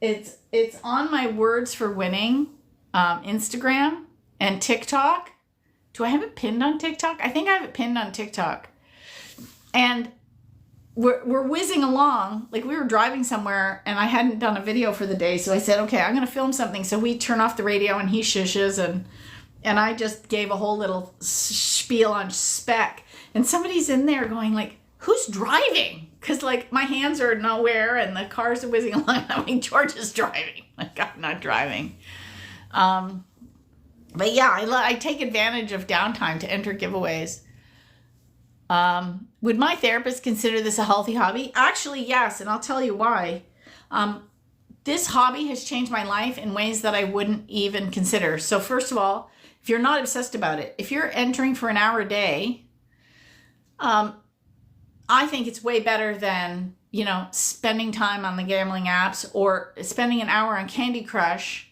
it's on my Words for Winning Instagram and TikTok. Do I have it pinned on TikTok? I think I have it pinned on TikTok. And we're whizzing along. Like we were driving somewhere and I hadn't done a video for the day. So I said, okay, I'm going to film something. So we turn off the radio and he shushes and I just gave a whole little spiel on spec. And somebody's in there going like, who's driving? Because like my hands are nowhere and the cars are whizzing along. I mean, George is driving. Like I'm not driving. But yeah, I take advantage of downtime to enter giveaways. Would my therapist consider this a healthy hobby? Actually, yes, and I'll tell you why. This hobby has changed my life in ways that I wouldn't even consider. So first of all, if you're not obsessed about it, if you're entering for an hour a day, I think it's way better than, spending time on the gambling apps or spending an hour on Candy Crush.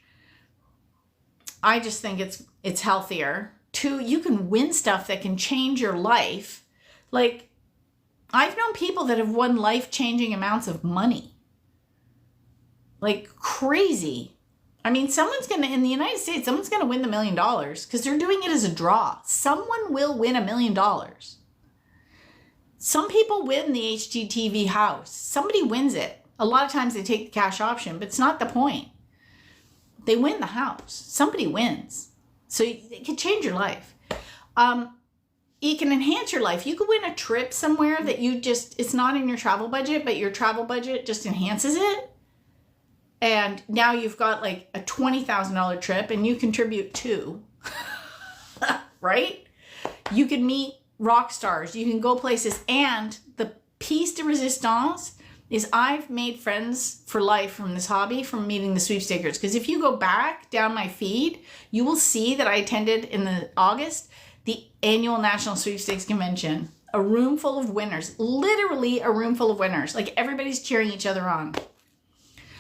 I just think it's healthier. 2, you can win stuff that can change your life. Like, I've known people that have won life-changing amounts of money. Like, crazy. I mean, in the United States, someone's going to win the $1 million because they're doing it as a draw. Someone will win $1 million. Some people win the HGTV house. Somebody wins it. A lot of times they take the cash option, but it's not the point. They win the house. Somebody wins. So it can change your life. It can enhance your life. You could win a trip somewhere that it's not in your travel budget, but your travel budget just enhances it. And now you've got like a $20,000 trip and you contribute $2,000, right? You can meet rock stars. You can go places. And the piece de resistance is I've made friends for life from this hobby, from meeting the sweepstakers. Because if you go back down my feed, you will see that I attended in August the annual National Sweepstakes Convention. A room full of winners. Literally a room full of winners. Like, everybody's cheering each other on.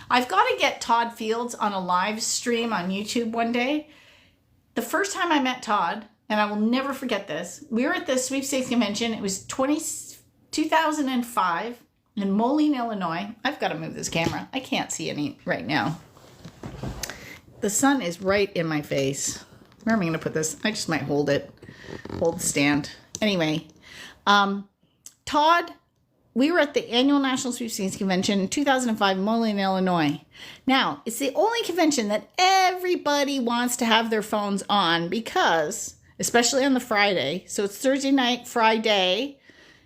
I've got to get Todd Fields on a live stream on YouTube one day. The first time I met Todd, and I will never forget this, we were at the Sweepstakes Convention. It was 2005 in Moline, Illinois. I've got to move this camera. I can't see any right now. The sun is right in my face. Where am I going to put this? I just might hold the stand. Anyway, Todd, we were at the annual National Sweepstakes Convention in 2005 in Moline, Illinois. Now, it's the only convention that everybody wants to have their phones on because, especially on the Friday, so it's Thursday night, Friday,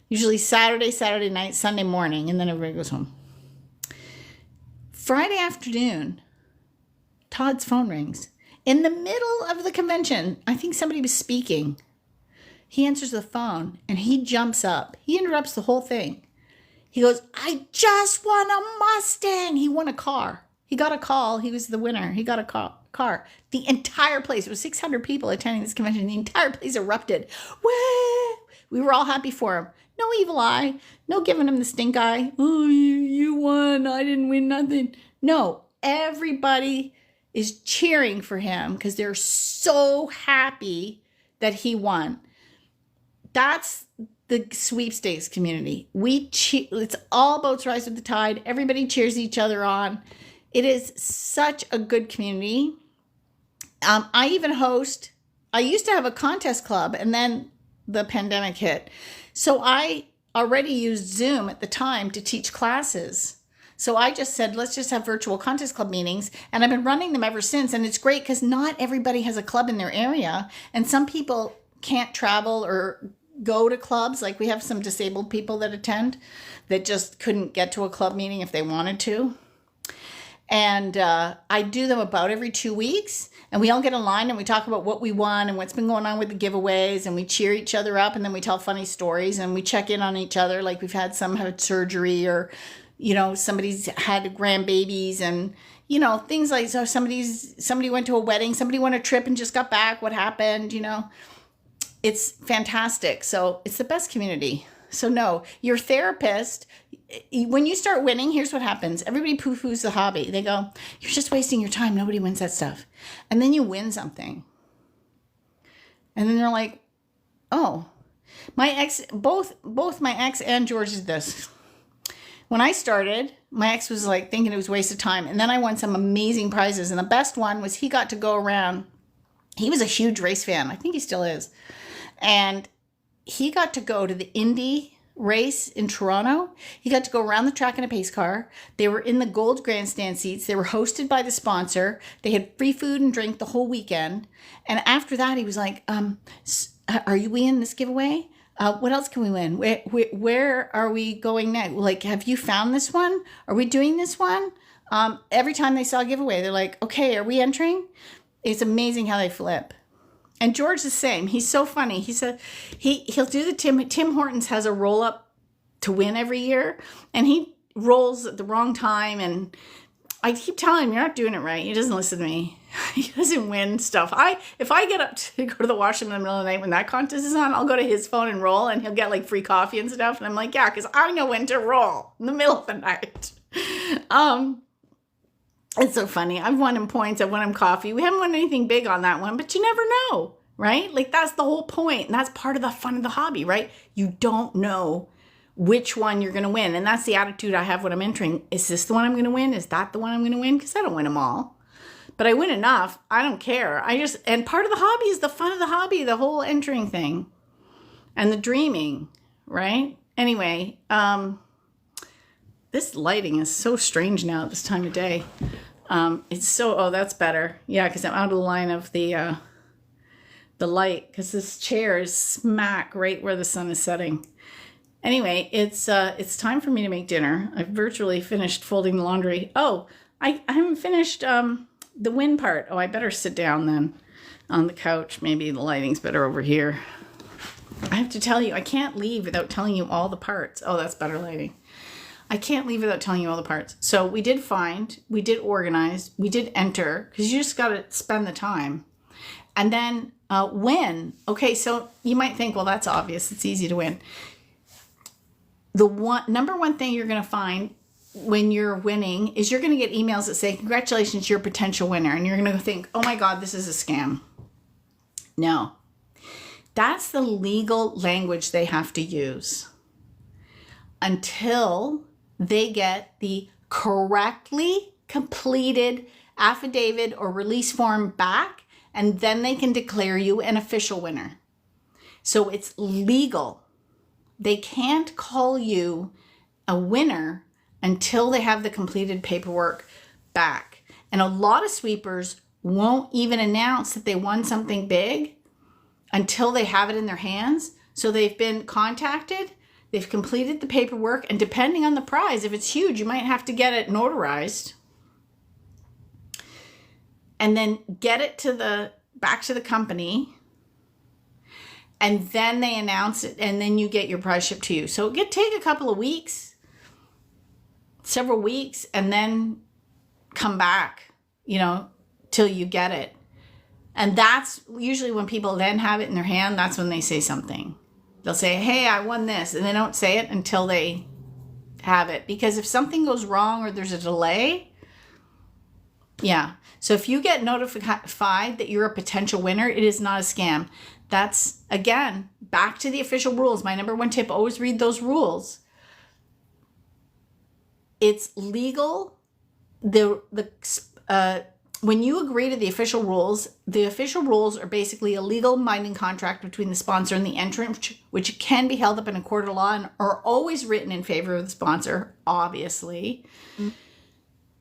usually Saturday night, Sunday morning, and then everybody goes home. Friday afternoon, Todd's phone rings. In the middle of the convention, I think somebody was speaking. He answers the phone, and he jumps up. He interrupts the whole thing. He goes, I just won a Mustang. He won a car. He got a call. He was the winner. He got a car. The entire place, it was 600 people attending this convention. The entire place erupted. Woo! We were all happy for him. No evil eye. No giving him the stink eye. Oh, you won. I didn't win nothing. No, everybody is cheering for him because they're so happy that he won. That's the sweepstakes community. It's all boats rise with the tide. Everybody cheers each other on. It is such a good community. I used to have a contest club, and then the pandemic hit. So I already used Zoom at the time to teach classes. So I just said, let's just have virtual contest club meetings. And I've been running them ever since. And it's great because not everybody has a club in their area. And some people can't travel or go to clubs. Like, we have some disabled people that attend that just couldn't get to a club meeting if they wanted to. And I do them about every 2 weeks. And we all get aligned and we talk about what we won and what's been going on with the giveaways. And we cheer each other up. And then we tell funny stories and we check in on each other. Like, we've had some had surgery, or somebody's had grandbabies, and, things like, so somebody went to a wedding, somebody went a trip and just got back. What happened? It's fantastic. So it's the best community. So no, your therapist, when you start winning, here's what happens. Everybody poo-poos the hobby. They go, you're just wasting your time. Nobody wins that stuff. And then you win something. And then they're like, oh, both my ex and George did this. When I started, my ex was like thinking it was a waste of time. And then I won some amazing prizes. And the best one was he got to go around. He was a huge race fan. I think he still is. And he got to go to the Indy race in Toronto. He got to go around the track in a pace car. They were in the gold grandstand seats. They were hosted by the sponsor. They had free food and drink the whole weekend. And after that, he was like, are you in this giveaway? What else can we win? Where are we going next? Like, have you found this one? Are we doing this one? Every time they saw a giveaway, they're like, okay, are we entering? It's amazing how they flip. And George the same. He's so funny. He said he'll do the Tim Hortons has a roll up to win every year, and he rolls at the wrong time, and I keep telling him, you're not doing it right. He doesn't listen to me. He doesn't win stuff. If I get up to go to the washroom in the middle of the night when that contest is on, I'll go to his phone and roll, and he'll get like free coffee and stuff. And I'm like, yeah, because I know when to roll in the middle of the night. It's so funny. I've won him points. I've won him coffee. We haven't won anything big on that one, but you never know, right? Like that's the whole point. And that's part of the fun of the hobby, right? You don't know which one you're going to win. And that's the attitude I have when I'm entering. Is this the one I'm going to win? Is that the one I'm going to win? Because I don't win them all. But I win enough. I don't care. And part of the hobby is the fun of the hobby, the whole entering thing. And the dreaming, right? Anyway, this lighting is so strange now at this time of day. That's better. Yeah, because I'm out of the line of the light. Because this chair is smack right where the sun is setting. Anyway, it's time for me to make dinner. I've virtually finished folding the laundry. Oh, I haven't finished the win part. Oh, I better sit down then on the couch. Maybe the lighting's better over here. I have to tell you, I can't leave without telling you all the parts. Oh, that's better lighting. I can't leave without telling you all the parts. So we did find, we did organize, we did enter, because you just got to spend the time. And then win. Okay, so you might think, well, that's obvious. It's easy to win. The number one thing you're going to find when you're winning is you're going to get emails that say, congratulations, you're a potential winner. And you're going to think, oh my God, this is a scam. No, that's the legal language they have to use until they get the correctly completed affidavit or release form back, and then they can declare you an official winner. So it's legal. They can't call you a winner until they have the completed paperwork back. And a lot of sweepers won't even announce that they won something big until they have it in their hands. So they've been contacted, they've completed the paperwork, and depending on the prize, if it's huge, you might have to get it notarized and then get it back to the company. And then they announce it, and then you get your prize shipped to you. So it could take a couple of weeks, several weeks, and then come back, till you get it. And that's usually when people then have it in their hand, that's when they say something. They'll say, hey, I won this. And they don't say it until they have it. Because if something goes wrong or there's a delay, yeah. So if you get notified that you're a potential winner, it is not a scam. That's, again, back to the official rules. My number one tip, always read those rules. It's legal. When you agree to the official rules are basically a legal binding contract between the sponsor and the entrant, which can be held up in a court of law and are always written in favor of the sponsor, obviously. Mm-hmm.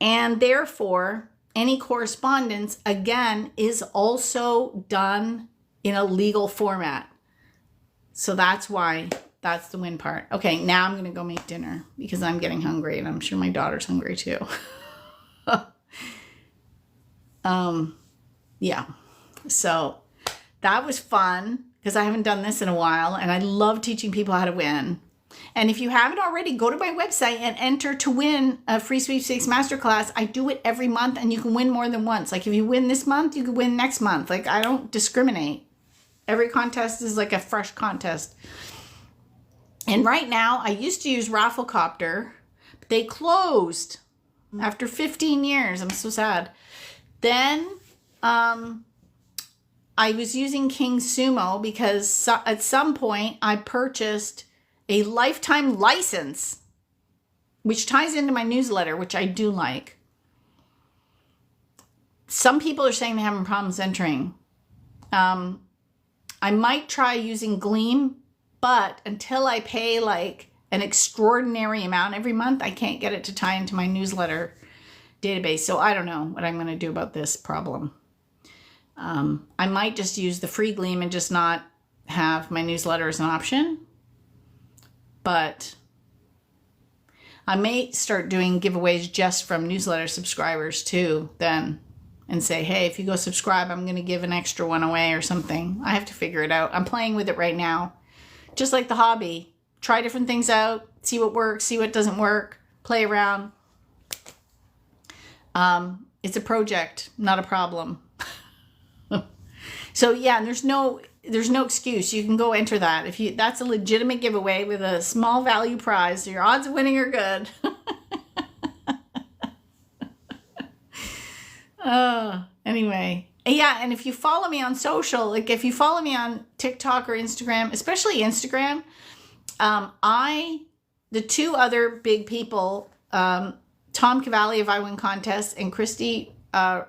And therefore, any correspondence, again, is also done in a legal format. So that's why that's the win part. Okay, now I'm going to go make dinner because I'm getting hungry and I'm sure my daughter's hungry too. Yeah. So that was fun because I haven't done this in a while and I love teaching people how to win. And if you haven't already, go to my website and enter to win a free sweepstakes masterclass. I do it every month and you can win more than once. Like if you win this month, you can win next month. Like I don't discriminate. Every contest is like a fresh contest. And right now, I used to use Rafflecopter, but they closed after 15 years. I'm so sad. Then I was using King Sumo because at some point I purchased a lifetime license, which ties into my newsletter, which I do like. Some people are saying they're having problems entering. I might try using Gleam, but until I pay like an extraordinary amount every month, I can't get it to tie into my newsletter database. So I don't know what I'm going to do about this problem. I might just use the free Gleam and just not have my newsletter as an option. But I may start doing giveaways just from newsletter subscribers too then. and say, hey, if you go subscribe, I'm going to give an extra one away or something. I have to figure it out. I'm playing with it right now. Just like the hobby. Try different things out. See what works. See what doesn't work. Play around. It's a project, not a problem. So yeah, and there's no excuse. You can go enter that. That's a legitimate giveaway with a small value prize. So your odds of winning are good. Anyway. Yeah, and if you follow me on social, like if you follow me on TikTok or Instagram, especially Instagram, the two other big people, Tom Cavalli of I Win Contests and Christy Reckenstein.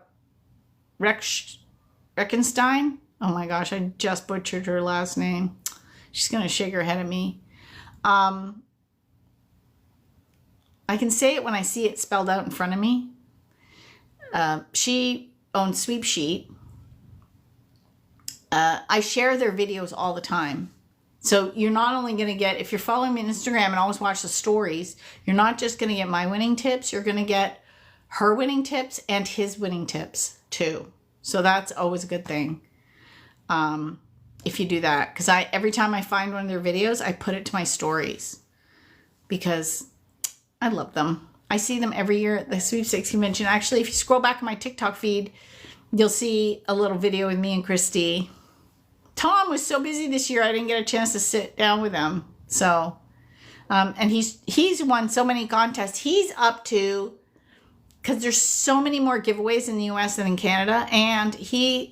Oh my gosh, I just butchered her last name. She's going to shake her head at me. I can say it when I see it spelled out in front of me. She owns Sweep Sheet. I share their videos all the time. So you're not only going to get, if you're following me on Instagram and always watch the stories, you're not just going to get my winning tips. You're going to get her winning tips and his winning tips too. So that's always a good thing. If you do that, because every time I find one of their videos, I put it to my stories because I love them. I see them every year at the sweepstakes convention. Actually, if you scroll back in my TikTok feed, you'll see a little video with me and Christy. Tom was so busy this year, I didn't get a chance to sit down with him. So, and he's won so many contests. He's up to, because there's so many more giveaways in the US than in Canada. And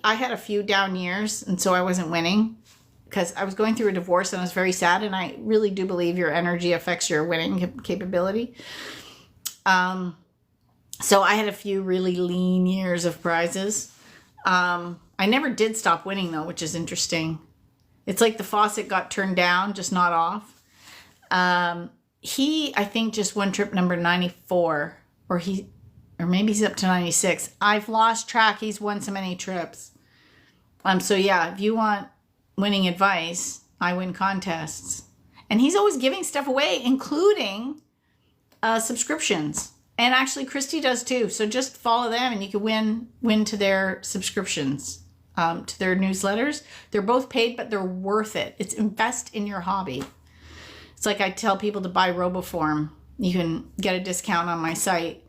I had a few down years, and so I wasn't winning because I was going through a divorce and I was very sad. And I really do believe your energy affects your winning capability. So I had a few really lean years of prizes. I never did stop winning though, which is interesting. It's like the faucet got turned down, just not off. I think just won trip number 94 or maybe he's up to 96. I've lost track. He's won so many trips. So yeah, if you want winning advice, I Win Contests. And he's always giving stuff away, including subscriptions. And actually Christy does too. So just follow them and you can win to their subscriptions, to their newsletters. They're both paid, but they're worth it. It's invest in your hobby. It's like I tell people to buy RoboForm. You can get a discount on my site.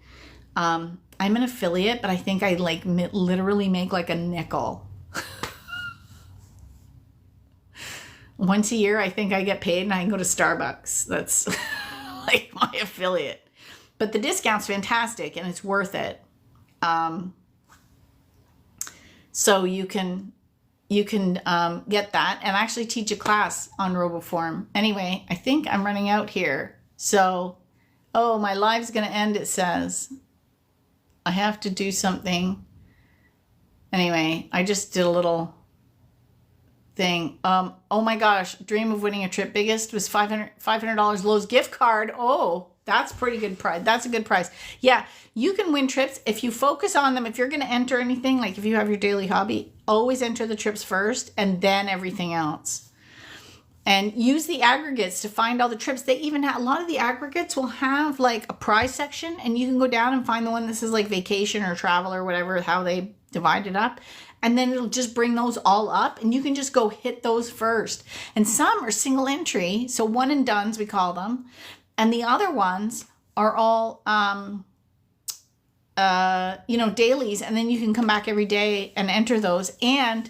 I'm an affiliate, but I think I literally make like a nickel. Once a year, I think I get paid and I can go to Starbucks. That's like my affiliate. But the discount's fantastic and it's worth it. So you can get that and actually teach a class on RoboForm. Anyway, I think I'm running out here. So, my live's going to end, it says. I have to do something. Anyway, I just did a little thing. Oh my gosh, dream of winning a trip. Biggest was $500 Lowe's gift card. Oh, that's pretty good prize. That's a good prize. Yeah, you can win trips if you focus on them. If you're going to enter anything, like if you have your daily hobby, always enter the trips first and then everything else. And use the aggregates to find all the trips. They even have, a lot of the aggregates will have like a prize section and you can go down and find the one that says like vacation or travel or whatever, how they divide it up. And then it'll just bring those all up and you can just go hit those first. And some are single entry. So one and dones, we call them. And the other ones are all, dailies. And then you can come back every day and enter those. And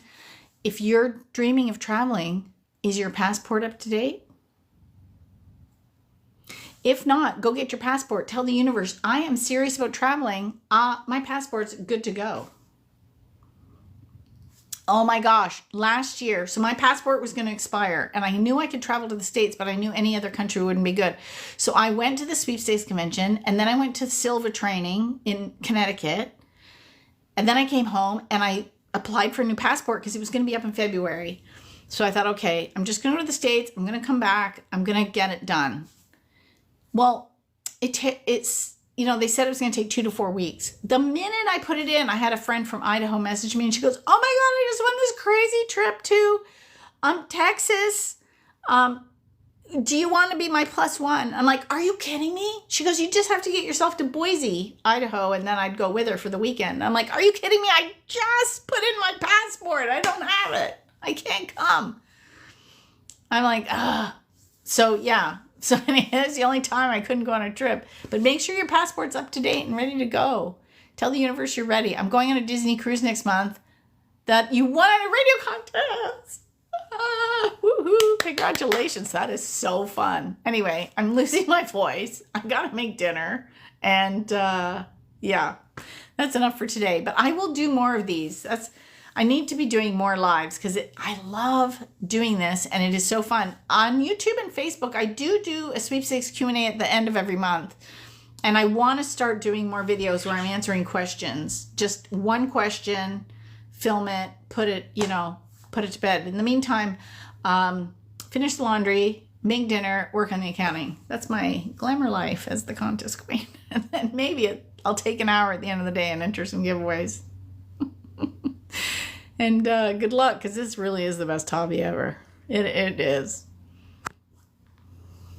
if you're dreaming of traveling, is your passport up to date? If not, go get your passport. Tell the universe, I am serious about traveling. My passport's good to go. Oh my gosh, last year, so my passport was going to expire and I knew I could travel to the States, but I knew any other country wouldn't be good. So I went to the sweepstakes convention and then I went to Silva training in Connecticut. And then I came home and I applied for a new passport because it was going to be up in February. So I thought, okay, I'm just going to go to the States. I'm going to come back. I'm going to get it done. Well, it's they said it was going to take 2 to 4 weeks. The minute I put it in, I had a friend from Idaho message me and she goes, oh my God, I just won this crazy trip to Texas. do you want to be my +1? I'm like, are you kidding me? She goes, you just have to get yourself to Boise, Idaho, and then I'd go with her for the weekend. I'm like, are you kidding me? I just put in my passport. I don't have it. I can't come. I'm like, ugh. So yeah. So it's the only time I couldn't go on a trip. But make sure your passport's up to date and ready to go. Tell the universe you're ready. I'm going on a Disney cruise next month that you won at a radio contest. Woohoo! Congratulations. That is so fun. Anyway, I'm losing my voice. I gotta make dinner. And yeah, that's enough for today. But I will do more of these. I need to be doing more lives because I love doing this and it is so fun. On YouTube and Facebook, I do a sweepstakes Q&A at the end of every month. And I want to start doing more videos where I'm answering questions. Just one question, film it, put it to bed. In the meantime, finish the laundry, make dinner, work on the accounting. That's my glamour life as the contest queen. And then maybe I'll take an hour at the end of the day and enter some giveaways. And good luck, because this really is the best hobby ever. It is.